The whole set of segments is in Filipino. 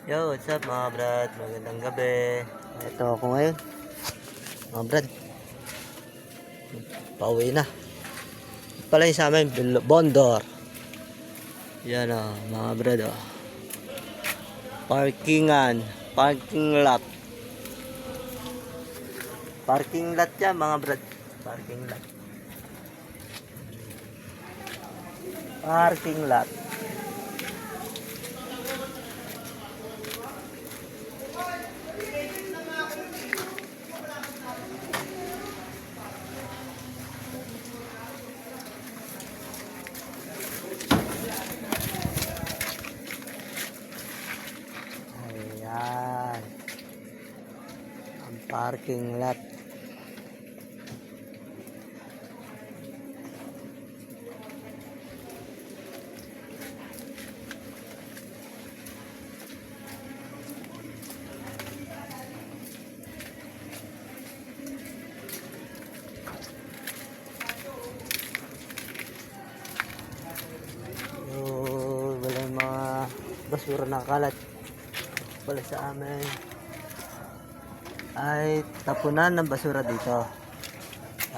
Yo, what's up mga brad? Magandang gabi. Ito ako ngayon. Mga brad. Pauwi na. Pala yung sa amin, Bondor. Yan o, mga brad o. Parking lot. Parking lot yan mga brad. Parking lot. Parking lot. Ayan. Ang parking lot. Wala yung mga basura na kalat wala sa amin ay tapunan ng basura dito.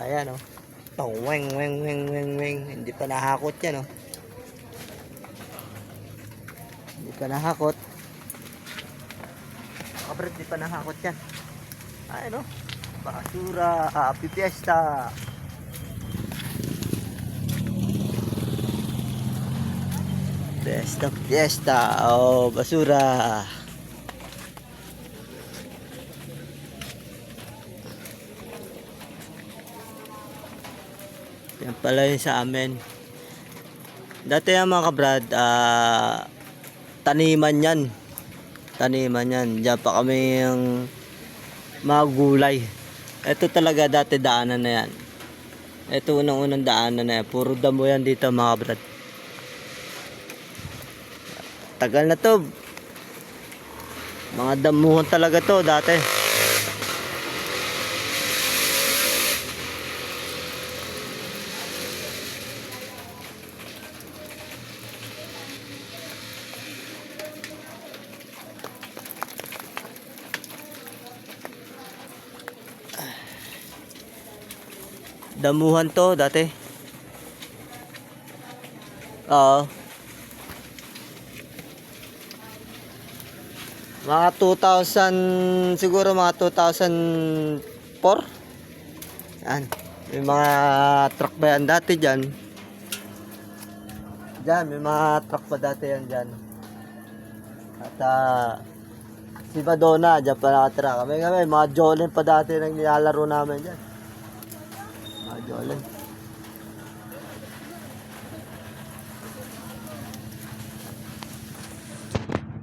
Ayan o, weng weng weng weng weng, hindi pa nahakot yan o, hindi pa nahakot kapret, hindi pa nahakot yan. Ayan o, basura. Happy Fiesta. Fiesta. Oh, basura. Yan pala yun sa amin. Dati yan mga kabrad, taniman yan. Taniman yan. Diyan pa kami yung mga gulay. Ito talaga dati daanan na yan. Ito unang-unang daanan na yan. Puro damo yan dito mga kabrad. Tagal na to. Mga damuhan talaga to dati. Damuhan to dati. Oo. Mga 2000, siguro mga 2004. Yan. May mga truck ba yan dati dyan? Dyan, may mga truck pa dati yan dyan. At si Madonna, dyan pa nakatira. Kami, mga Jolin pa dati nang nilalaro namin dyan. Mga Jolin.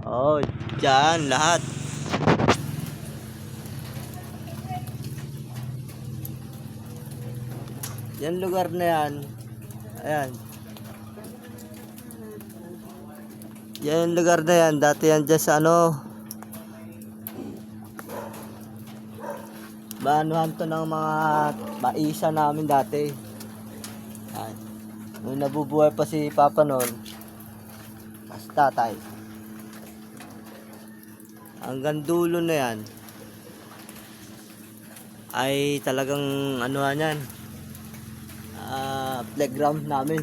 Oh, dyan lahat. Yan lugar na yan. Ayan. Yan lugar na yan. Dati yan dyan sa ano. Maanuhan to ng mga maisa namin dati. Ayan. Nung nabubuhay pa si Papa noon. Mas tatay. Hanggang dulo na yan ay talagang anuhan yan, playground namin.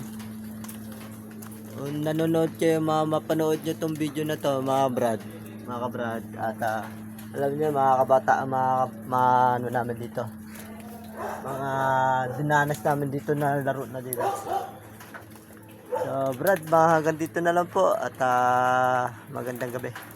Kung nanonood kayo, mapanood nyo tong video na to mga kabrad, at alam nyo mga kabata, mga ano namin dito, mga dinanas namin dito na laro na dito. So brad, hanggang dito na lang po at magandang gabi.